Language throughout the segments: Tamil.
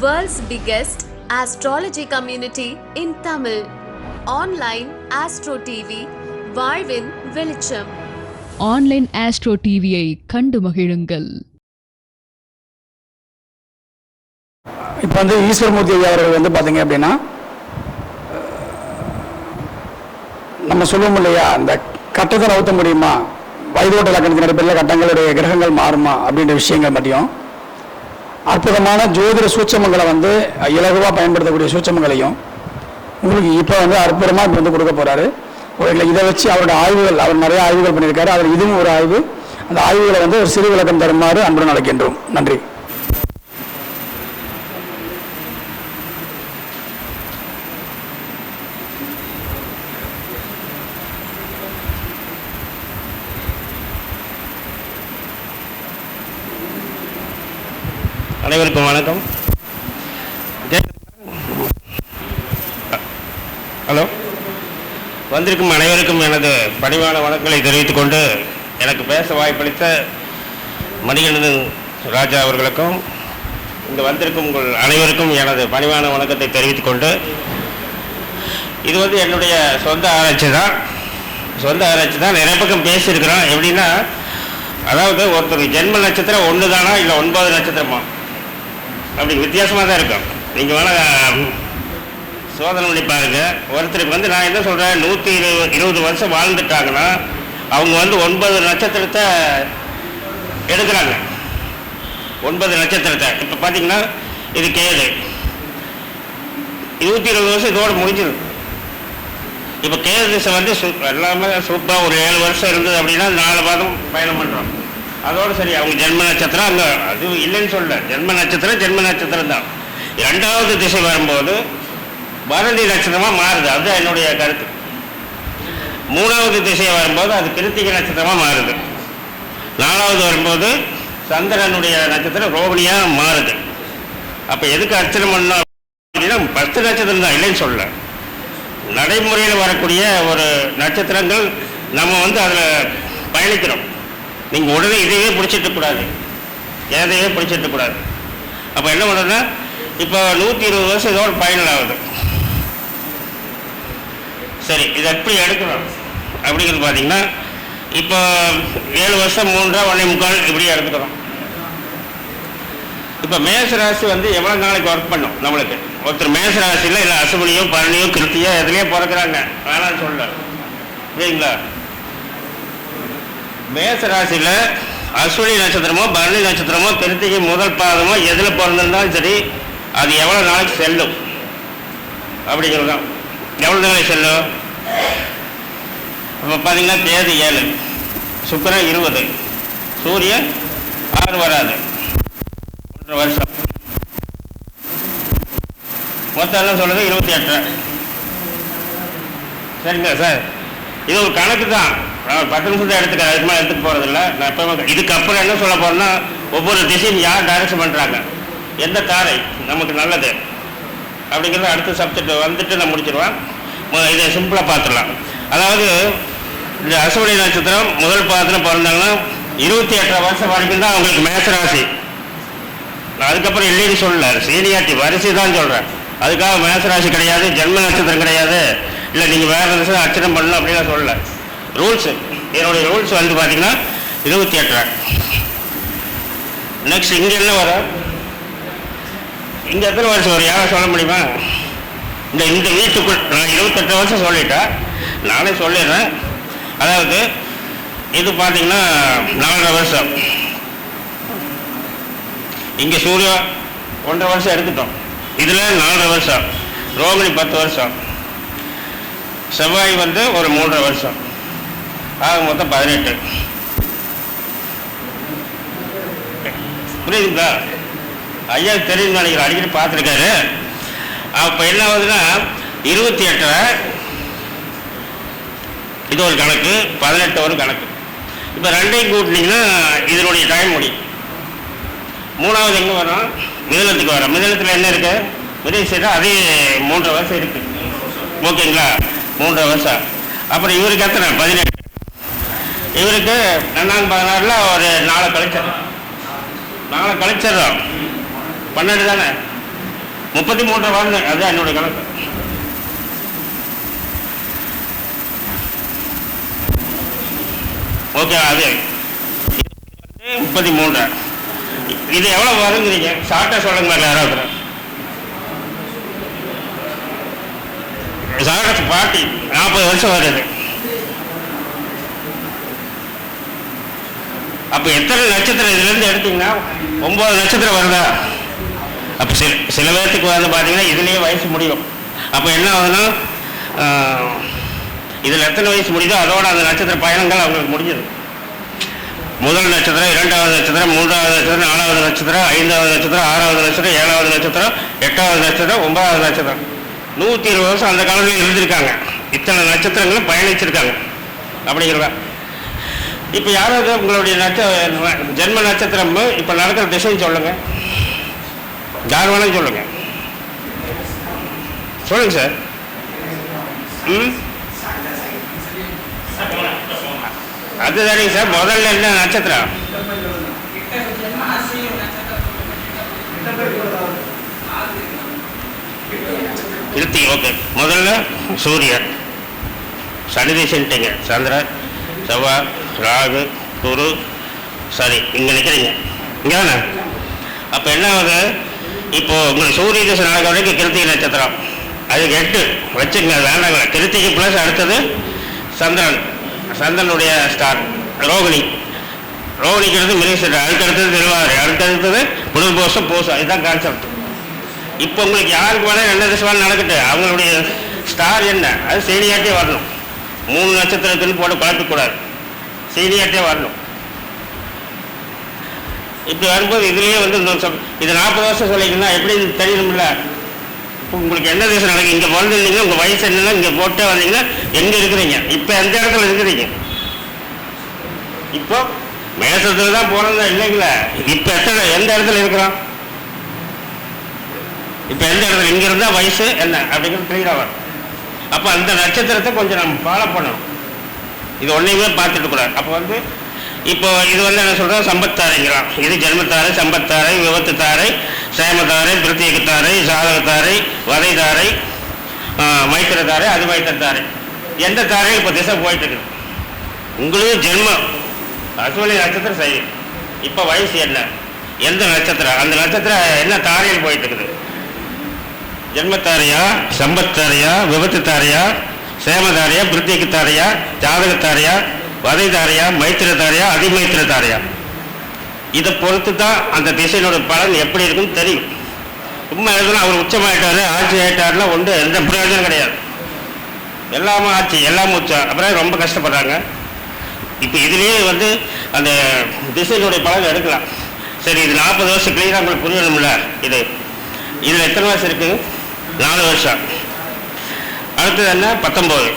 World's biggest astrology community in Tamil. Online Astro TV, வாழ்வின் வெளிச்சம். ஆன்லைன் ஆஸ்ட்ரோ டிவியை கண்டு மகிழுங்கள். இப்போ ஈஸ்வரமூர்த்தி ஐயா அவர்கள் பார்த்தீங்க அப்படின்னா, நம்ம சொல்லுவோம் இல்லையா, அந்த கட்டத்தை நவுத்த முடியுமா, வயதோட்ட லக்கணத்தின் அடிப்படையில் கட்டங்களுடைய கிரகங்கள் மாறுமா அப்படின்ற விஷயங்கள் மதியம் அற்புதமான ஜோதிட சூட்சமங்களை இலகுவாக பயன்படுத்தக்கூடிய சூட்சமங்களையும் உங்களுக்கு இப்போ அற்புதமாக இப்போ கொடுக்க போகிறாரு. இதை வச்சு அவரோட ஆய்வுகள், அவர் நிறைய ஆய்வுகள் பண்ணியிருக்காரு. அதில் இதுவும் ஒரு ஆய்வு. அந்த ஆய்வுகளை ஒரு சிறு விளக்கம் தருமாறு அன்புடன் அழைக்கின்றோம். நன்றி. அனைவருக்கும் வணக்கம். ஹலோ, வந்திருக்கும் அனைவருக்கும் எனது பணிவான வணக்கங்களை தெரிவித்துக் கொண்டு, எனக்கு பேச வாய்ப்பளித்த மணிகண்டன் ராஜா அவர்களுக்கும் இங்கு வந்திருக்கும் உங்கள் அனைவருக்கும் எனது பணிவான வணக்கத்தை தெரிவித்துக் கொண்டு, இது என்னுடைய சொந்த ஆராய்ச்சி தான். நிறைய பக்கம் பேசியிருக்கிறோம். எப்படின்னா, அதாவது ஒருத்தர் ஜென்ம நட்சத்திரம் ஒன்று தானா இல்லை 9 நட்சத்திரமா, அப்படி வித்தியாசமாக தான் இருக்கும். நீங்கள் வேணால் சோதனை பண்ணி பாருங்க. ஒருத்தருக்கு நான் என்ன சொல்கிறேன், 120 வருஷம் வாழ்ந்துட்டாங்கன்னா அவங்க 9 நட்சத்திரத்தை எடுக்கிறாங்க. 9 நட்சத்திரத்தை இப்போ பார்த்தீங்கன்னா, இது கேது 120 வருஷம் இதோடு முடிஞ்சிடும். இப்போ கேது திசை எல்லாமே சூப்பராக ஒரு 7 வருஷம் இருந்தது அப்படின்னா 4 மாதம் பயணம் பண்ணுறோம். அதோடு சரி, அவங்க ஜென்ம நட்சத்திரம் அங்கே அது இல்லைன்னு சொல்ல, ஜென்ம நட்சத்திரம் தான். 2வது திசை வரும்போது பரணி நட்சத்திரமாக மாறுது. அதுதான் என்னுடைய கருத்து. 3வது திசை வரும்போது அது கிருத்திகை நட்சத்திரமாக மாறுது. 4வது வரும்போது சந்திரனுடைய நட்சத்திரம் ரோகிணியாக மாறுது. அப்போ எதுக்கு அர்ச்சனை பண்ணோம் அப்படின்னா 10 நட்சத்திரம் தான், இல்லைன்னு சொல்ல. நடைமுறையில் வரக்கூடிய ஒரு நட்சத்திரங்கள் நம்ம அதில் பயணிக்கிறோம். நீங்கள் உடனே இதையே பிடிச்சிட்டு கூடாது, எதையே பிடிச்சிட்டு கூடாது. அப்போ என்ன பண்ணுறதுன்னா, இப்போ 120 வருஷம் இதோட பயணம் ஆகுது. சரி, இதை எப்படி எடுக்கணும் அப்படிங்கிறது பார்த்தீங்கன்னா, இப்போ 7 வருஷம் 3 1/4 இப்படியே எடுத்துக்கிறோம். இப்போ மேசராசி எவ்வளோ நாளைக்கு ஒர்க் பண்ணும் நம்மளுக்கு. ஒருத்தர் மேசராசியில் இல்லை அசுவனியோ பரணியோ கிருத்தியோ எதுலேயோ பிறக்கிறாங்க, வேணான்னு சொல்ல சரிங்களா. மேசராசியில் அஸ்வினி நட்சத்திரமோ பரணி நட்சத்திரமோ கிருத்திகை முதல் பாதமோ எதில் பிறந்திருந்தாலும் சரி, அது எவ்வளோ நாளைக்கு செல்லும் அப்படிங்கிறது தான். எவ்வளோ நாளைக்கு செல்லும்? இப்போ பார்த்தீங்கன்னா, தேதி 7, சுக்கிரன் 20, சூரியன் 6 வராது, 1.5 வருஷம். மொத்தம் எல்லாம் சொல்லுது 28. சரிங்களா சார்? இது ஒரு கணக்கு தான். 10 நிமிஷம் தான் எடுத்துக்க, அதுக்கு மேலே எடுத்துக்க போகிறதில்ல. நான் இப்போ இதுக்கப்புறம் என்ன சொல்ல போகிறேன்னா, ஒவ்வொரு திசையும் யார் டைரக்ஷன் பண்ணுறாங்க, எந்த தாரை நமக்கு நல்லது அப்படிங்கிறத அடுத்த சப்ஜெக்ட் நான் முடிச்சிடுவேன். இதை சிம்பிளாக பார்த்துடலாம். அதாவது இந்த அசுவனி நட்சத்திரம் முதல் பாதத்தில் பிறந்தாங்கன்னா 28 வருஷம் வரைக்கும் தான் அவங்களுக்கு மேசராசி. நான் அதுக்கப்புறம் இல்லைன்னு சொல்லல, சீனியாரிட்டி வரிசை தான் சொல்கிறேன். அதுக்காக மேசராசி கிடையாது, ஜென்ம நட்சத்திரம் கிடையாது, இல்லை நீங்கள் வேறு திசை அர்ச்சனை பண்ணணும் அப்படின்னு சொல்லலை. ரூல்ஸு, என்னுடைய ரூல்ஸ் பார்த்தீங்கன்னா 28. நெக்ஸ்ட் இங்கே என்ன வரும், இங்கே எத்தனை வருஷம் வரும் யாரும் சொல்ல முடியுமா? இந்த வீட்டுக்குள் நான் 28 வருஷம் சொல்லிட்டேன், நானே சொல்லிடுறேன். அதாவது இது பார்த்தீங்கன்னா 4.5 வருஷம். இங்கே சூரியன் 1.5 வருஷம் எடுத்துட்டோம். இதில் 4.5 வருஷம், ரோகிணி 10 வருஷம், செவ்வாய் ஒரு 3.5 வருஷம், ஆக மொத்தம் 18. புரியுதுங்களா? ஐயா தெரியும் நினைக்கிறேன், அடிக்கடி பார்த்துருக்காரு. அப்போ என்ன ஆகுதுன்னா 28 இது ஒரு கணக்கு, 18 ஒரு கணக்கு. இப்போ 2ஐயும் கூட்டினீங்கன்னா இதனுடைய டைம் முடியும். 3வது எங்கே வரும்? மிதனத்துக்கு வரும். மிதனத்தில் என்ன இருக்கு? மிதன அதே 3.5 வருஷம் இருக்கு. ஓகேங்களா? 3.5 வருஷம். அப்புறம் இவருக்கு எத்தனை? 18. இவருக்கு 2-16 ஒரு 4 கழிச்சிடறோம். 12 தானே, 33 வரணும், அதுதான் என்னுடைய கணக்கு. ஓகே, அது 33. இது எவ்வளோ வருங்கிறீங்க? ஷார்ட்டாக சொல்லுங்க மேலே யாராவது. ஷார்ட் பாட்டி 40 வருஷம் வருது. அப்போ எத்தனை நட்சத்திரம் இதுலேருந்து எடுத்தீங்கன்னா 9 நட்சத்திரம் வருதா? அப்போ சில பேர்த்துக்கு வந்து பார்த்தீங்கன்னா இதுலேயே வயசு முடியும். அப்போ என்ன ஆகுதுன்னா இதில் எத்தனை வயசு முடியுதோ அதோட அந்த நட்சத்திர பயணங்கள் அவங்களுக்கு முடிஞ்சது. முதல் நட்சத்திரம், 2வது நட்சத்திரம், 3வது நட்சத்திரம், 4வது நட்சத்திரம், 5வது நட்சத்திரம், 6வது நட்சத்திரம், 7வது நட்சத்திரம், 8வது நட்சத்திரம், 9வது நட்சத்திரம். 120 வருஷம் அந்த காலத்தில் இருந்திருக்காங்க. இத்தனை நட்சத்திரங்களும் பயணிச்சிருக்காங்க அப்படிங்கிறதா. இப்போ யாராவது உங்களுடைய ஜென்ம நட்சத்திரம் இப்போ நடக்கிற திசைன்னு சொல்லுங்க. யார் வேணாலும் சொல்லுங்க. சொல்லுங்க சார். அதுதானே சார். முதல்ல என்ன நட்சத்திரம்? கிருத்தி. ஓகே, முதல்ல சூரியன், சனி திசைன்ட்டீங்க. சந்திரன், செவ்வாய், ராகு, குரு, சரி, இங்கே நிற்கிறீங்க. இங்கே தானே? அப்போ என்ன ஆகுது? இப்போ உங்களுக்கு சூரிய திசை நடக்க வரைக்கும் கிருத்திகை நட்சத்திரம், அதுக்கு 8 வச்சுங்க, வேண்டாங்க. கிருத்திகை ப்ளஸ் அடுத்தது சந்திரன், சந்திரனுடைய ஸ்டார் ரோகிணி. ரோகிணிக்கிறது மிருகசீரிடம், அதுக்கு அடுத்தது திருவாதிரை, அடுத்தடுத்தது புனர்பூசம், பூசம். இதுதான் கான்செப்ட். இப்போ உங்களுக்கு யாருக்கு வேணால் எந்த திசைவாலும் நடக்கட்டு, அவங்களுடைய ஸ்டார் என்ன அது சீனியாட்டே வரணும். 3 நட்சத்திரத்துன்னு போட்டு குழப்பிக்கூடாது, சீனியாட்டே வரணும். இப்படி வரும்போது இதுலேயே வந்து இது 40 வருஷம் சொல்லிங்கன்னா எப்படி தெரியணும்ல. இப்போ உங்களுக்கு என்ன திசை நடக்கும்? இங்கே பிறந்திருந்தீங்கன்னா உங்கள் வயசு என்னன்னா இங்கே போட்டே வந்தீங்கன்னா எங்கே இருக்கிறீங்க? இப்போ எந்த இடத்துல இருக்கிறீங்க? இப்போ மேசத்தில் தான் போனதா இல்லைங்களா? இப்போ எந்த இடத்துல இருக்கிறோம்? இப்போ எந்த இடத்துல? இங்கே இருந்தால் வயசு என்ன அப்படிங்கிறது கிளியராக வரும். அப்போ அந்த நட்சத்திரத்தை கொஞ்சம் நம்ம ஃபாலோ பண்ணணும். இது ஒன்றையுமே பார்த்துட்டு கூடாது. அப்போ வந்து இப்போ இது வந்து என்ன சொல்கிறோம்? சம்பத்தாரைங்கிறான். இது ஜென்மத்தாரை, சம்பத்தாரை, விபத்துத்தாரை, சேமத்தாரை, பிரத்யேகத்தாரை, சாதகத்தாரை, வதைதாரை, மைத்திரத்தாரை, அதிமைத்திரத்தாரை. எந்த தாரையும் இப்போ திசை போயிட்டு இருக்குது. உங்களுக்கு ஜென்மம் அசுவலி நட்சத்திரம் சரி. இப்போ வயசு என்ன? எந்த நட்சத்திரம்? அந்த நட்சத்திரம் என்ன தாரையில் போயிட்டு இருக்குது? ஜென்மத்தாரையா, சம்பத்தாரையா, விபத்துத்தாரையா, சேமதாரையா, பிரத்யேகத்தாரையா, ஜாதகத்தாரையா, வதைதாரையா, மைத்திரத்தாரையா, அதிமைத்திரத்தாரையா? இதை பொறுத்து தான் அந்த திசையினோட பலன் எப்படி இருக்குன்னு தெரியும். சும்மா எதுனா அவர் உச்சமாயிட்டாரு, ஆட்சி ஆயிட்டாருன்னா ஒன்று எந்த பிரயோஜனம் கிடையாது. எல்லாமே ஆட்சி, எல்லாம் உச்சம், அப்புறம் ரொம்ப கஷ்டப்படுறாங்க. இப்போ இதுலேயே வந்து அந்த திசையினுடைய பலன் எடுக்கலாம். சரி, இது 40 வருஷம் கிளியராக உங்களுக்கு புரியணும்ல. இதில் எத்தனை வருஷம் இருக்குது? 4 வருஷம். அடுத்தது என்ன? 19.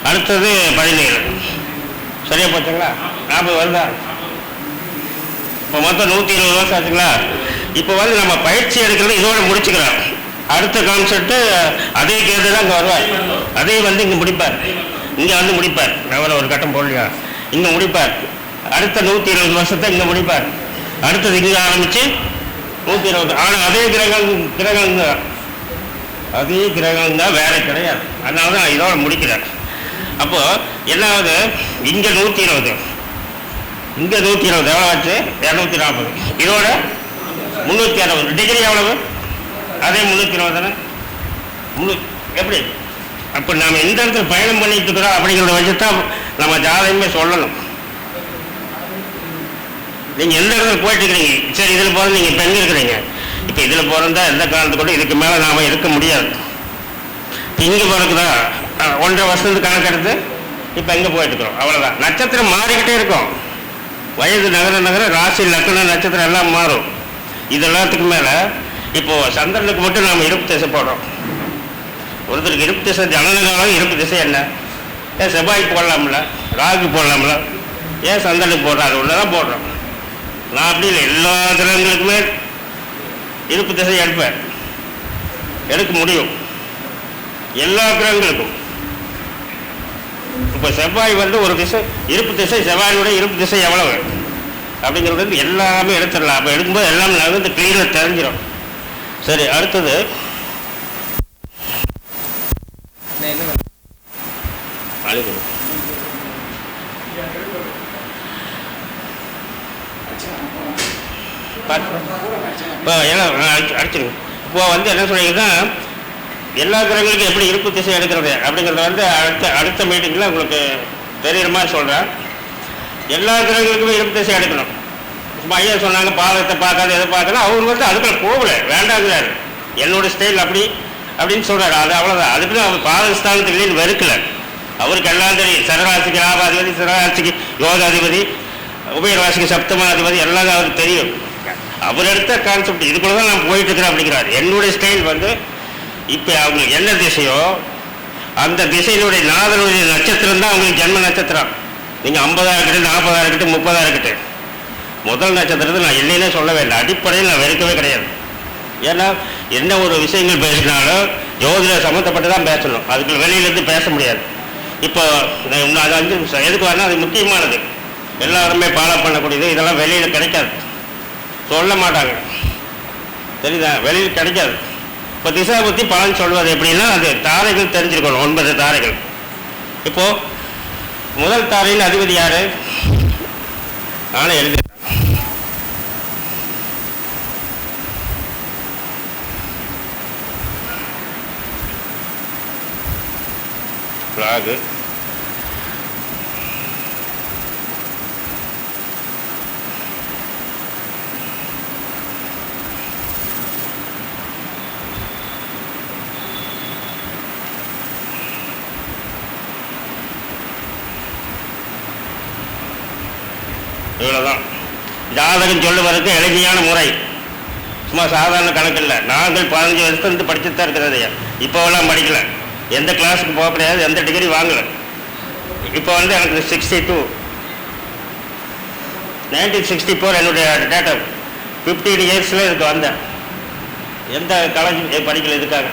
அடுத்தது 17. சரியா போச்சுங்களா? 40 வருதா? இப்போ மொத்தம் 120 வருஷம் ஆச்சுங்களா? இப்போ வந்து நம்ம பயிற்சி எடுக்கிறது இதோட முடிச்சுக்கிறோம். அடுத்த கான்செப்ட் அதே கேது தான் இங்கே வருவார். அதே வந்து இங்கே முடிப்பார், இங்கே வந்து முடிப்பார். நான் ஒரு கட்டம் போடலையா? இங்கே முடிப்பார். அடுத்த 120 வருஷத்தை இங்கே முடிப்பார். அடுத்தது இங்கே ஆரம்பித்து 120. ஆனால் அதே கிரகம் தான், அதே கிரகம் தான், வேற கிடையாது. அதனால தான் நான் இதோட முடிக்கிறேன். அப்போது என்னாவது? இங்கே 120, இங்கே 120 எவ்வளோ ஆச்சு? 240. இதோட 360 டிகிரி எவ்வளவு? அதே 320 தானே? எப்படி? அப்போ நாம் எந்த இடத்துல பயணம் பண்ணிட்டு இருக்கிறோம் அப்படிங்கிறத வச்சு தான் நம்ம ஜாதகமே சொல்லணும். நீங்கள் எந்த இடத்துல போயிட்டு இருக்கிறீங்க? சரி, இதில் போகிறது நீங்கள் இப்போ எங்கே இருக்கிறீங்க? இப்போ இதில் போகிறதா எந்த காலத்து கூட இதுக்கு மேலே நாம் இருக்க முடியாது. இங்கே போகிறதுக்கு தான் 1.5 வருஷத்துக்கு கணக்கெடுத்து இப்போ எங்கே போயிட்டுருக்கோம், அவ்வளோதான். நட்சத்திரம் மாறிக்கிட்டே இருக்கும். வயது நகர நகர ராசி லக்னம் நட்சத்திரம் எல்லாம் மாறும். இது எல்லாத்துக்கும் மேலே இப்போது சந்திரனுக்கு மட்டும் நாம் இருப்பு திசை போடுறோம். ஒருத்தருக்கு இருப்பு திசை ஜனனகாலம். இருப்பு திசை என்ன? ஏன் செவ்வாய்க்கு போடலாம்ல, ராகுக்கு போடலாம்ல, ஏன் சந்திரனுக்கு போடுறோம்? அது ஒன்று தான் போடுறோம். நான் அப்படி இல்லை, எல்லா கிரகங்களுக்குமே இருப்பு திசை எடுப்பேன், எடுக்க முடியும் எல்லா கிரகங்களுக்கும். இப்போ செவ்வாய் வந்து ஒரு திசை இருப்பு திசை, செவ்வாயினுடைய இருப்பு திசை எவ்வளவு அப்படிங்கிறது எல்லாமே எடுத்துடலாம். அப்போ எடுக்கும்போது எல்லாம் வந்து கிளீனாக தெரிஞ்சிடும். சரி, அடுத்தது இப்போ எல்லாம் அடிச்சிருங்க. இப்போ வந்து என்ன சொல்றீங்கன்னா, எல்லா கிரகங்களுக்கும் எப்படி இருப்பு திசை எடுக்கிறது அப்படிங்கிறத வந்து அடுத்த மீட்டிங்கில் உங்களுக்கு தெரியுற மாதிரி சொல்கிறேன். எல்லா கிரகங்களுக்குமே இருப்பு திசை எடுக்கணும். சும்மா ஐயா சொன்னாங்க பாதத்தை பார்க்காது எதை பார்க்கணும், அவர் வந்து அதுக்குள்ள போகலை, வேண்டாங்கிறாரு. என்னோட ஸ்டைல் அப்படின்னு சொல்கிறாரு. அது அவ்வளோதான். அதுக்குன்னு அவர் பாதஸ்தானத்துக்கு இல்லைன்னு வெறுக்கலை. அவருக்கு எல்லாம் தெரியும். சரராசிக்கு லாபாதிபதி, சிரராசிக்கு யோகாதிபதி, உபயராசிக்கு சப்தமாதிபதி எல்லாம் அவருக்கு தெரியும். அவர் எடுத்த கான்செப்ட் இதுக்குள்ள தான் நான் போயிட்டு இருக்கிறேன் அப்படிங்கிறார். என்னுடைய ஸ்டைல் வந்து இப்போ அவங்களுக்கு என்ன திசையோ அந்த திசையினுடைய நாதனுடைய நட்சத்திரம் தான் அவங்களுக்கு ஜென்ம நட்சத்திரம். நீங்கள் 50 இருக்கட்டும், 40 இருக்கட்டும், 30 இருக்கட்டும், முதல் நட்சத்திரத்தை நான் இல்லைன்னே சொல்ல வேண்டாம். அடிப்படையில் நான் வெறுக்கவே கிடையாது. ஏன்னா என்ன ஒரு விஷயங்கள் பேசினாலும் ஜோதிட சம்மந்தப்பட்டு தான் பேசணும். அதுக்கு வெளியிலேருந்து பேச முடியாது. இப்போ அது 5 நிமிஷம் எதுக்கு வரணும், அது முக்கியமானது, எல்லாருமே ஃபாலோ பண்ணக்கூடியது. இதெல்லாம் வெளியில் கிடைக்காது, சொல்ல மாட்டாங்க, தெரியுதா? வெளியில் கிடைக்காது. இப்போ திசை பற்றி பலன் சொல்வது எப்படின்னா, அது தாரைகள் தெரிஞ்சிருக்கணும், 9 தாரைகள். இப்போது முதல் தாரையின் அதிபதி யார்? நானே எழுதி ராகு. இவ்வளோதான். ஜாதகம் சொல்லுவதற்கு எளிமையான முறை, சும்மா சாதாரண கணக்கு இல்லை. நாங்கள் 15 வருஷத்துலேருந்து படிச்சுட்டு தான் இருக்கிறது. இப்போவெல்லாம் படிக்கல, எந்த கிளாஸுக்கு போக முடியாது, எந்த டிகிரி வாங்கலை. இப்போ வந்து எனக்கு 62 1964 என்னுடைய டேட்டா. 15 இயர்ஸில் இதுக்கு வந்தேன். எந்த காலேஜ் படிக்கல இதுக்காக.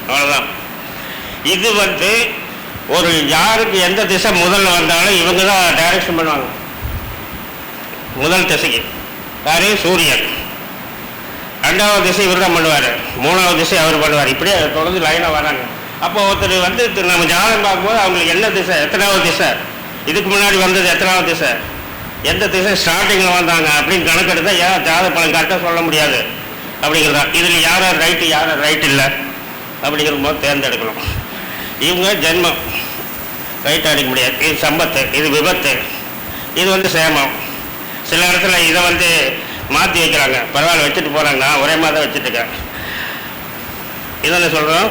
அவ்வளோதான். இது வந்து ஒரு யாருக்கு எந்த திசை முதல்ல வந்தாலும் இவங்க தான் டைரக்ஷன் பண்ணுவாங்க. முதல் திசைக்கு யாரு? சூரியன். 2வது திசை இவர் தான் பண்ணுவார், 3வது திசை அவர் பண்ணுவார். இப்படியே தொடர்ந்து லைனாக வராங்க. அப்போ ஒருத்தர் வந்து நம்ம ஜாதகம் பார்க்கும்போது அவங்களுக்கு என்ன திசை, எத்தனாவது திசை, இதுக்கு முன்னாடி வந்தது எத்தனாவது திசை, எந்த திசை ஸ்டார்டிங்கில் வந்தாங்க அப்படின்னு கணக்கெடுத்தால் ஏன் ஜாதக பலன் கரெக்டாக சொல்ல முடியாது அப்படிங்கிறதா. இதில் யார் ரைட்டு யார் ரைட் இல்லை அப்படிங்கிற போது தேர்ந்தெடுக்கணும். இவங்க ஜென்மம் ரைட் அடிக்க முடியாது. இது சம்பத்து, இது விபத்து, இது வந்து சேமம். சில இடத்துல இதை வந்து மாற்றி வைக்கிறாங்க, பரவாயில்ல வச்சுட்டு போகிறாங்க. நான் ஒரே மாதிரி தான் வச்சுட்டுருக்கேன். இதெல்லாம் சொல்கிறோம்.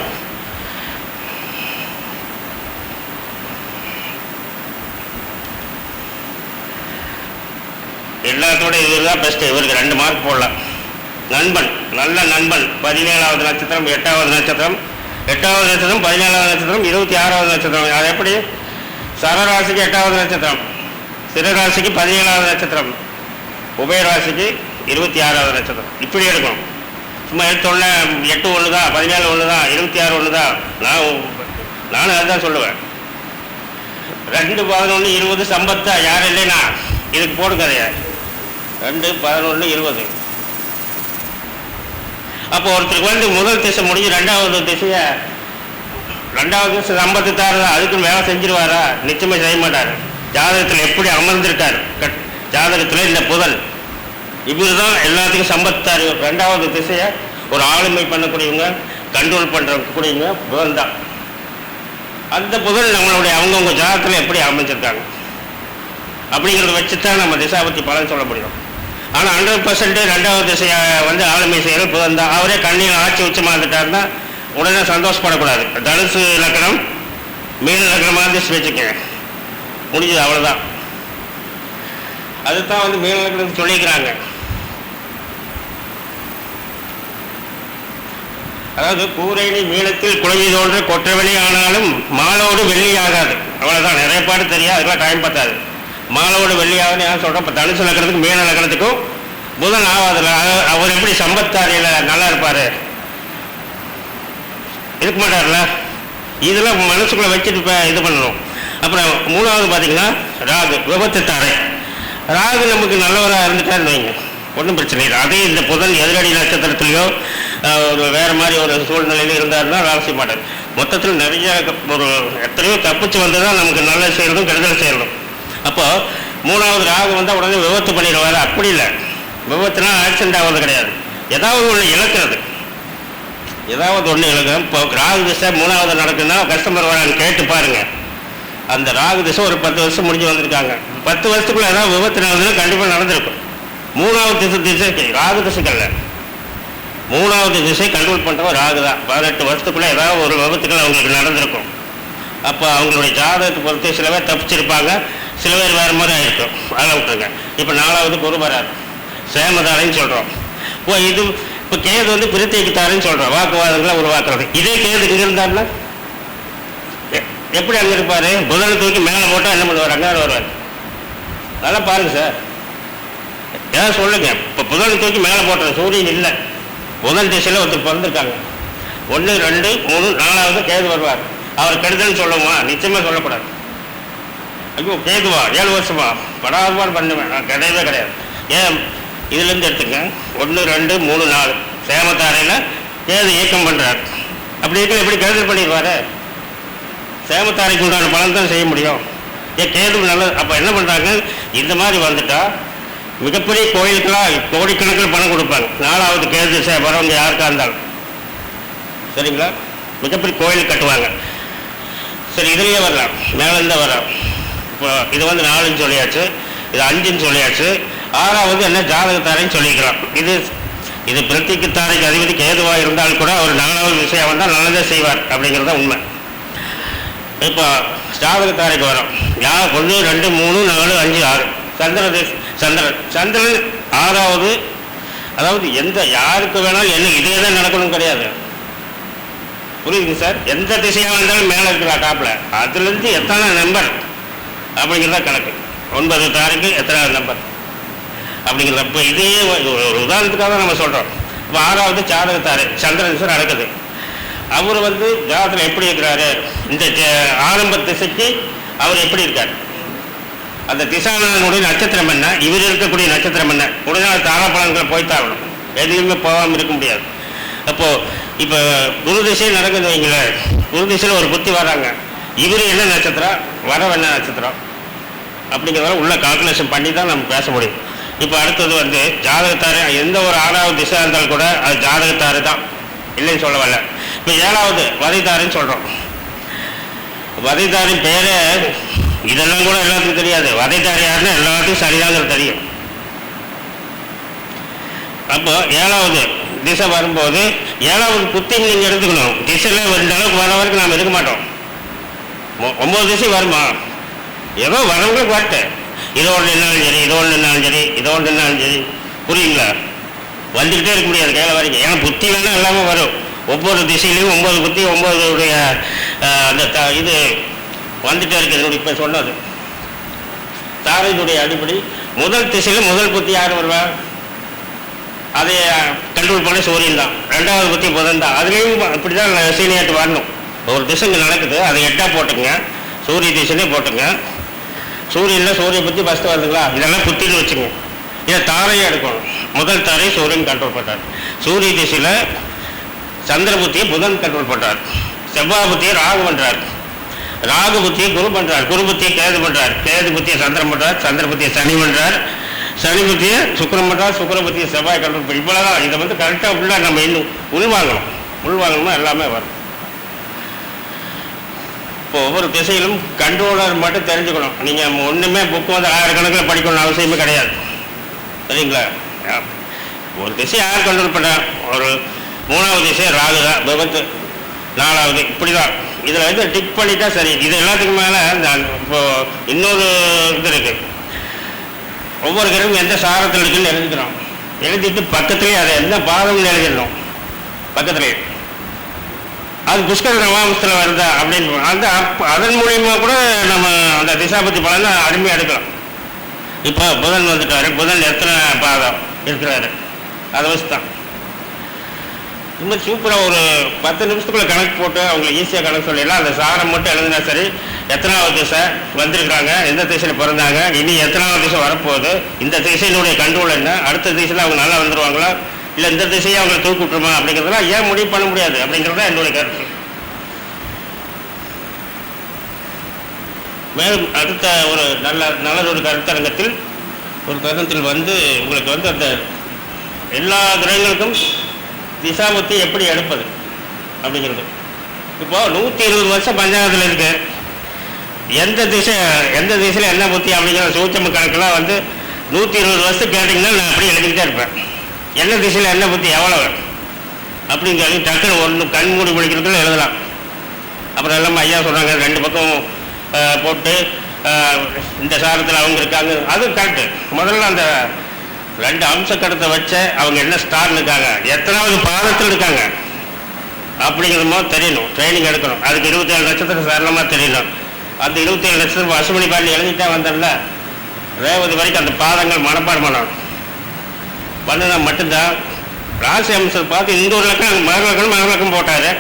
எல்லாத்தோட இவர் தான் பெஸ்ட்டு. இவருக்கு 2 மார்க் போடலாம். நண்பன், நல்ல நண்பன். 17வது நட்சத்திரம், 8வது நட்சத்திரம், 8வது நட்சத்திரம், 17வது நட்சத்திரம், 26வது நட்சத்திரம். அது எப்படி? சரராசிக்கு 8வது நட்சத்திரம், சிறராசிக்கு 17வது நட்சத்திரம், உபயராசிக்கு 26வது நட்சத்திரம். இப்படி எடுக்கணும். சும்மா எடுத்தோடனே 8 ஒன்று தான், 17 ஒன்று தான், 26 ஒன்று தான். நானும் அதுதான் சொல்லுவேன். 2, 11, 20 சம்பத்தா யார் இல்லைன்னா இதுக்கு போடுக்கதையா. 2, 11, 20. அப்போ ஒருத்தருக்கு வந்து முதல் திசை முடிஞ்சு 2வது திசையை 2வது திசை சம்பத்து தாருதா, அதுக்குன்னு வேலை செஞ்சிருவாரா? நிச்சயமாக செய்ய மாட்டார். ஜாதகத்தில் எப்படி அமர்ந்திருக்காரு, ஜாதகத்தில் இந்த புதன் இவர் தான் எல்லாத்துக்கும் சம்பத்தார். 2வது திசையை ஒரு ஆளுமை பண்ணக்கூடியவங்க, கண்ட்ரோல் பண்ணுறக்கூடியவங்க புதன் தான். அந்த புதன் நம்மளுடைய அவங்கவுங்க ஜாதகத்தில் எப்படி அமைஞ்சிருக்காங்க அப்படிங்கிறத வச்சு தான் நம்ம திசை பற்றி பலன் சொல்ல முடியும். ஆனால் 100% 2வது திசையை வந்து ஆளுமை செய்கிற புதன் தான். அவரே கண்ணியில் ஆட்சி உச்சமாக இருந்துட்டாருன்னா உடனே சந்தோஷப்படக்கூடாது. தனுசு லக்னம், மீன லக்னமாக திசை வச்சுக்கங்க, முடிஞ்சது, அவ்வளோதான். அதுதான் வந்து மீன லக்னம் சொல்லிக்கிறாங்க. அதாவது கூரைணி மீனத்தில் குழந்தை தோன்ற கொற்றவெளி ஆனாலும் மாலோடு வெள்ளி ஆகாது. அவ்வளோதான். நிறைய பாடு தெரியாது, அதுக்கெல்லாம் டைம் பத்தாது. மாலோடு வெள்ளி ஆகுதுன்னு யாரும் சொல்கிறோம். இப்போ தனுசு லக்னத்துக்கும் மீன லக்னத்துக்கும் புதன் ஆகாதுல்ல. அவர் எப்படி சம்பத்தாரியில் நல்லா இருப்பார், இருக்க மாட்டார்ல. இதெல்லாம் மனசுக்குள்ளே வச்சுட்டு இப்போ இது பண்ணணும். அப்புறம் 3வது பார்த்தீங்கன்னா ராகு, விபத்து தாரை. ராகு நமக்கு நல்லவராக இருந்துட்டாருன்னு வைங்க, ஒன்றும் பிரச்சனை இல்லை. அதே இந்த புதன் எதிரடி நட்சத்திரத்துலையோ ஒரு வேறு மாதிரி ஒரு சூழ்நிலையில் இருந்தாருன்னா வேலை செய்ய மாட்டார். மொத்தத்தில் நிறைய ஒரு எத்தனையோ தப்பிச்சு வந்து தான் நமக்கு நல்லது செய்கிறதும் கெடுதல் செய்கிறதும். அப்போ 3வது ராகு வந்தால் உடனே விபத்து பண்ணிடுவார். அப்படி இல்லை, விபத்துனா ஆக்சிடென்ட் ஆகிறது கிடையாது, ஏதாவது ஒன்று இழக்கிறது, ஏதாவது ஒன்று இழக்கும். இப்போ ராகு திசை 3வது நடக்குதுன்னா கஸ்டமர் வரான்னு கேட்டு பாருங்க. அந்த ராகு திசை ஒரு 10 வருஷம் முடிஞ்சு வந்திருக்காங்க. 10 வருஷத்துக்குள்ள ஏதாவது விபத்து நடந்ததுன்னா கண்டிப்பாக நடந்திருக்கும். 3வது திசை ராகு திசைக்கல்ல, 3வது திசை கண்ட்ரோல் பண்ணுறவங்க ராகு தான். 18 வருஷத்துக்குள்ளே ஏதாவது ஒரு விபத்துக்கள் அவங்களுக்கு நடந்திருக்கும். அப்போ அவங்களுடைய ஜாதகத்தை பொறுத்து சில பேர் தப்பிச்சிருப்பாங்க, சில பேர் வேறு மாதிரி ஆகிருக்கும். அதெல்லாம் விட்டுருங்க. இப்போ 4வது குரு வராது, சேமதாரைன்னு சொல்கிறோம். இது இப்போ கேது வந்து பிரித்திக்குத்தாருன்னு சொல்கிறோம், வாக்குவாதங்களை உருவாக்குறது. இதே கேது இங்கே இருந்தாருன்னா எப்படி அங்கே இருப்பார்? புதனை தூக்கி மேலே போட்டால் என்ன பண்ணுவார்? அங்கே வருவார். நல்லா பாருங்க சார், ஏதாவது சொல்லுங்க. இப்போ புதனை தூக்கி மேலே போட்டார், சூரியன் இல்லை, புதன் திசையில் ஒருத்தர் பிறந்திருக்காங்க. 1, 2, 3, 4வது கேது வருவார். அவர் கெடுதல்னு சொல்லுமா? நிச்சயமாக சொல்லக்கூடாது. ஐயோ கேதுவா 7 வருஷமா படாதபாடு பண்ணுவேன், நான் கிடையவே கிடையாது. ஏன் இதுலேருந்து எடுத்துங்க. 1, 2, 3, 4 சேமத்தாரையில் கேது இயக்கம் பண்ணுறார். அப்படி இருக்க எப்படி கெடுதல் பண்ணிடுவார்? சேமத்தாரைக்கு உண்டான பலன் தான் செய்ய முடியும். ஏன் கேது நல்லது. அப்போ என்ன பண்ணுறாங்க, இந்த மாதிரி வந்துட்டா மிகப்பெரிய கோயிலுக்கெல்லாம் கோடிக்கணக்கில் பணம் கொடுப்பாங்க. 4வது கேது திசை வரவங்க யாருக்கா இருந்தாலும் சரிங்களா, மிகப்பெரிய கோயில் கட்டுவாங்க. சரி, இதுலேயே வரலாம், மேலேருந்தே வரலாம். இப்போ இது வந்து 4ன்னு சொல்லியாச்சு, இது 5ன்னு சொல்லியாச்சு. 6வது என்ன ஜாதகத்தாரைன்னு சொல்லிக்கலாம். இது பிரத்திக்குத்தாரைக்கு அதிபதி கேதுவாக இருந்தாலும் கூட அவர் 4வது விஷயம் வந்தால் நல்லதே செய்வார் அப்படிங்கிறது தான் உண்மை. இப்போ ஜாதகத்தாரைக்கு வரும். 1, 2, 3, 4, 5, 6 சந்திரன் 6வது. அதாவது எந்த யாருக்கு வேணாலும் என்ன இதே தான் நடக்கணும் கிடையாது. புரியுதுங்க சார்? எந்த திசையாக இருந்தாலும் மேலே இருக்கிறா டாப்பில், அதுலேருந்து எத்தனை நம்பர் அப்படிங்கிறத கணக்கு. 9 தாரைக்கு எத்தனாவது நம்பர் அப்படிங்கிறத. இப்போ இதே ஒரு உதாரணத்துக்காக தான் நம்ம சொல்கிறோம். இப்போ 6வது ஜாதகத்தாரை சந்திரன் சார் நடக்குது. அவர் வந்து ஜாதகத்தில் எப்படி இருக்கிறாரு, இந்த ஆரம்ப திசைக்கு அவர் எப்படி இருக்கார், அந்த திசாநாதனுடைய நட்சத்திரம் என்ன, இவர் இருக்கக்கூடிய நட்சத்திரம் என்ன, உடனே தாராபலன்களை போய்த்தாகணும், எதுவுமே போகாமல் இருக்க முடியாது. அப்போது இப்போ குரு திசை நடக்குது வைங்களேன், குரு திசையில் ஒரு புத்தி வராங்க, இவர் என்ன நட்சத்திரம், வரவு என்ன நட்சத்திரம் அப்படிங்கிறத உள்ள கால்குலேஷன் பண்ணி தான் நம்ம பேச முடியும். இப்போ அடுத்தது வந்து ஜாதகத்தாரு, எந்த ஒரு 6வது திசை இருந்தாலும் கூட அது ஜாதகத்தாரு தான், இல்லைன்னு சொல்ல வரல. இப்போ 7வது வதைத்தாருன்னு சொல்கிறோம். வதைத்தாரின் பேரை இதெல்லாம் கூட எல்லாத்துக்கும் தெரியாது. வதைத்தார் யாருன்னா எல்லாத்துக்கும் சரிதாங்கிறது தெரியும். அப்போ 7வது திசை வரும்போது 7வது புத்தி நீங்கள் எடுத்துக்கணும். திசையில் இந்த அளவுக்கு வர வரைக்கும் நாம் எடுக்க மாட்டோம். 9 திசை வருமா, ஏதோ வரவங்களுக்கு வரட்டு, இதோடு நின்னாலும் சரி, இதோடு நின்னாலும் சரி, இதோடு நின்னாலும் சரி, புரியுங்களா? வந்துக்கிட்டே இருக்க முடியாது கையில் வரைக்கும். ஏன்னா புத்தி வேணால் எல்லாமே வரும். ஒவ்வொரு திசையிலையும் 9 புத்தி, 9உடைய அந்த இது வந்துட்டே இருக்குது. இப்போ சொன்னது தாரையினுடைய அடிப்படை. முதல் திசையில் முதல் புத்தி யார் வருவா, அதை கண்ட்ரோல் பண்ண சூரியன் தான். 2வது புத்தி புதன் தான். அதுலேயும் இப்படி தான் சீனியாட்டு வரணும். ஒரு திசைங்க நடக்குது, அதை 8ஆக போட்டுங்க, சூரிய திசையிலே போட்டுங்க. சூரியனில் சூரிய புத்தி ஃபஸ்ட்டு வருதுங்களா, இதெல்லாம் புத்தின்னு வச்சுங்க. இதை தாரையை எடுக்கணும். முதல் தாரை சூரியன் கண்ட்ரோல் பண்ணுறார். சூரிய திசையில் சந்திர புத்தியை புதன் கண்ட்ரோல் பண்ணுறார். செவ்வாய் புத்தியை ராகு பண்ணுறார். ராகு புத்தியை குரு பண்ணுறார். குரு புத்தியை கேது பண்ணுறார். கேது புத்தியை சந்திரன் பண்ணுறார். சந்திர புத்தியை சனி பண்ணுறார். சனி புத்தியை சுக்கிரன் பண்ணுறார். சுக்கிர புத்தியை செவ்வாய் கண்ட்ரோல் பண்ணி. இவ்வளோதான். இதை வந்து கரெக்டாக ஃபுல்லாக நம்ம இன்னும் உள்வாங்கணும்னா எல்லாமே வரும். இப்போ ஒவ்வொரு திசையிலும் கண்ட்ரோலர் மட்டும் தெரிஞ்சுக்கணும். நீங்கள் ஒன்றுமே புக்கு வந்து 1000கணக்கில் படிக்கணும்னு அவசியமே கிடையாது. சரிங்களா? ஒரு திசை யார் கண்ட்ரோல் பண்ணுறார்? ஒரு 3வது திசை ராகு தான், விபத்து 4வது, இப்படி தான். இதில் வந்து டிக் பண்ணிட்டா சரி. இது எல்லாத்துக்கும் மேலே இப்போது இன்னொரு இது இருக்குது. ஒவ்வொரு கிரகமும் எந்த சாரத்தில் இருக்குன்னு எழுதிக்கிறோம். எழுதிட்டு பக்கத்துலேயே அதை எந்த பாதம்னு எழுதிடணும். பக்கத்துலேயே அது புஷ்கர நவாம்சத்தில் வருதா அப்படின்னு அந்த அதன் மூலியமாக கூட நம்ம அந்த திசாபத்தி பலனை அருமையாக எடுக்கலாம். இப்போ புதன் வந்துட்டாரு. புதன் எத்தனை பாதம் இருக்கிறாரு அதை வச்சு தான். இது மாதிரி சூப்பராக ஒரு 10 நிமிஷத்துக்குள்ள கணக்கு போட்டு அவங்களை ஈஸியாக கணக்கு சொல்லிடலாம். அந்த சாரம் மட்டும் எழுதினா சரி, எத்தனாவது திசை வந்திருக்காங்க, எந்த திசையில் பிறந்தாங்க, இனி எத்தனாவது திசை வரப்போகுது, இந்த திசையினுடைய கண்ட்ரோல் என்ன, அடுத்த திசையில் அவங்க நல்லா வந்துடுவாங்களா, இல்லை இந்த திசையை அவங்களை தூக்கி விட்டுருமா அப்படிங்கிறதெல்லாம் ஏன் முடிவு பண்ண முடியாது அப்படிங்கிறத என்னுடைய கருத்து. மேலும் அடுத்த ஒரு நல்லதொரு கருத்தரங்கத்தில் வந்து உங்களுக்கு வந்து அந்த எல்லா கிரகங்களுக்கும் திசாபுத்தி எப்படி எடுப்பது அப்படிங்கிறது. இப்போது 120 வருஷம் பஞ்சாங்கத்தில் இருக்கு, எந்த திசையில் என்ன புத்தி அப்படிங்கிற சூட்சம கணக்கெல்லாம் வந்து 120 வருஷம் கேட்டிங்கன்னா நான் அப்படியே எழுதிக்கிட்டே இருப்பேன். என்ன திசையில் என்ன புத்தி எவ்வளோ அப்படின்னு சொல்லி டக்குன்னு ஒன்று கண் மூடி பிடிக்கிறதுக்குள்ள எழுதலாம். அப்புறம் எல்லாம் ஐயா சொல்கிறாங்க 2 பக்கம் போட்டு இந்த சாரத்தில் அவங்க இருக்காங்க, அது கரெக்டு. முதல்ல அந்த 2 அம்சக்கடத்தை வச்ச அவங்க என்ன ஸ்டார்னு இருக்காங்க, எத்தனாவது பாதத்தில் இருக்காங்க அப்படிங்கிறமோ தெரியணும். ட்ரைனிங் எடுக்கணும். அதுக்கு 27 நட்சத்திரம் சரளமாக தெரியணும். அந்த 27 நட்சத்திரம் அசுமணி பாண்டி எழுதிட்டே வந்தோம்ல, ரேவதி வரைக்கும் அந்த பாதங்கள் மனப்பாடம் பண்ணணும். பண்ணினா மட்டும்தான் ராசி அம்சத்தை பார்த்து இந்த ஒரு லக்கம் மகலக்கம் போட்டார்.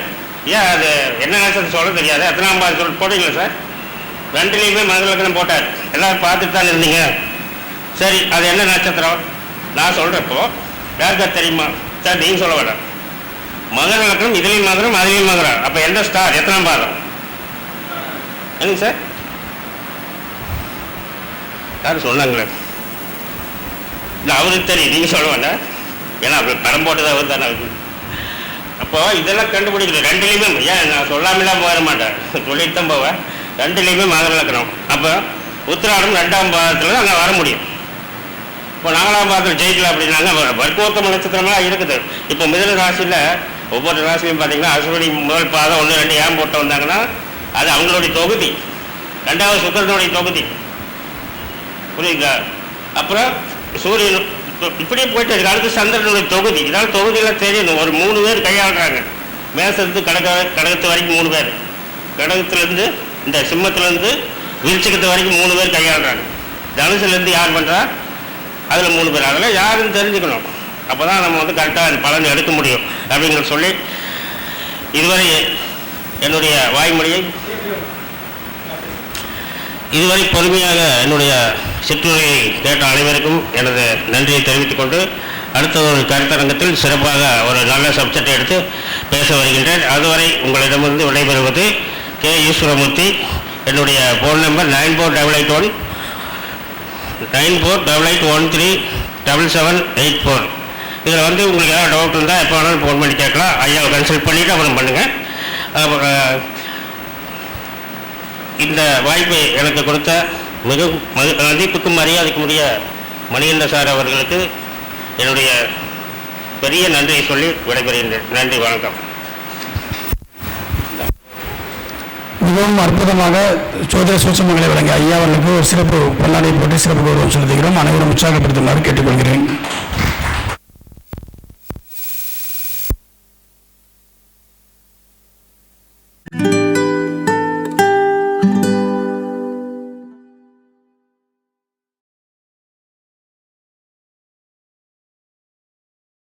ஏன் அது என்ன நட்சத்திரம் சொல்ல தெரியாது, எத்தனாம் பாதம் சொல்லிட்டு போட்டீங்களா சார்? 2லேயுமே மகலக்கணம் போட்டார். எல்லோரும் பார்த்துட்டு தான் இருந்தீங்க. சரி, அது என்ன நட்சத்திரம் நான் சொல்கிறப்போ யாருக்கா தெரியுமா சார்? நீங்கள் சொல்ல வேண்டாம். மகர லக்கணம், இதுலேயும் மகரம் அதுலேயும் மகரம். அப்போ எந்த ஸ்டார் எத்தனாம் பாதம் என்னங்க சார்? யாரும் சொன்னாங்களே, இல்லை அவருக்கு தெரியும், நீங்கள் சொல்ல வேண்டாம். ஏன்னா அப்படி படம் போட்டதாக அவர் தானே. அப்போது இதெல்லாம் கண்டுபிடிக்கணும். 2லேயுமே ஏன் நான் சொல்லாமலாம் போயிட மாட்டேன், சொல்லிட்டு தான் போவேன். 2லேயுமே மகர லக்கணம். அப்போ உத்திராடம் 2ஆம் பாதத்தில் அங்கே வர முடியும். இப்போ 4ஆம் பாதத்தில் ஜெயிக்கல அப்படின்னாங்க. வர்க்கோத்தம நட்சத்திரமெல்லாம் இருக்குது. இப்போ மிதுன ராசியில் ஒவ்வொரு ராசிலையும் பார்த்தீங்கன்னா அசுவனி முதல் பாதம் 1, 2 ஏன் போட்டு வந்தாங்கன்னா அது அவங்களுடைய தொகுதி. 2வது சுக்கிரனுடைய தொகுதி, புரியுங்களா? அப்புறம் சூரியன் இப்படியே போயிட்டு இருக்கு. அடுத்து சந்திரனுடைய தொகுதி. இதனால் தொகுதியெல்லாம் தெரியணும். ஒரு 3 பேர் கையாளுறாங்க. மேசத்து கடகத்து வரைக்கும் 3 பேர், கடகத்துலேருந்து இந்த சிம்மத்துலேருந்து விருச்சிகத்து வரைக்கும் 3 பேர் கையாளுறாங்க. தனுசுலேருந்து யார் பண்ணுறா அதில் 3 பேர். அதெல்லாம் யாருன்னு தெரிஞ்சுக்கணும். அப்போ தான் நம்ம வந்து கரெக்டாக அந்த பலன் எடுக்க முடியும் அப்படிங்கிற சொல்லி இதுவரை என்னுடைய வாய்மொழியை இதுவரை பொறுமையாக என்னுடைய சிற்றுரையை கேட்ட அனைவருக்கும் எனது நன்றியை தெரிவித்துக் கொண்டு அடுத்த ஒரு கருத்தரங்கத்தில் சிறப்பாக ஒரு நல்ல சப்ஜெக்டை எடுத்து பேச வருகின்றேன். அதுவரை உங்களிடமிருந்து விடைபெறுவது கே. ஈஸ்வரமூர்த்தி. என்னுடைய ஃபோன் நம்பர் 9488137784. இதில் வந்து உங்களுக்கு ஏதாவது டவுட் இருந்தால் எப்போ வேணாலும் ஃபோன் பண்ணி கேட்கலாம். ஐயாவை கன்சல்ட் பண்ணிவிட்டு அப்புறம் பண்ணுங்கள். இந்த வாய்ப்பை எனக்கு கொடுத்த மிக மதிப்புக்கும் மரியாதைக்கும் உரிய மணிகண்ட சார் அவர்களுக்கு என்னுடைய பெரிய நன்றியை சொல்லி விடைபெறுகின்றேன். நன்றி, வணக்கம். மிகவும் அற்புதமாக ஜோதிட சூட்சமங்களை வழங்கிய ஐயா அவர்களுக்கு ஒரு சிறப்பு பொன்னாடை போட்டு சிறப்பு கௌரவம் செலுத்துகிறோம். அனைவரும் உற்சாகப்படுத்துமாறு கேட்டுக்கொள்கிறேன்.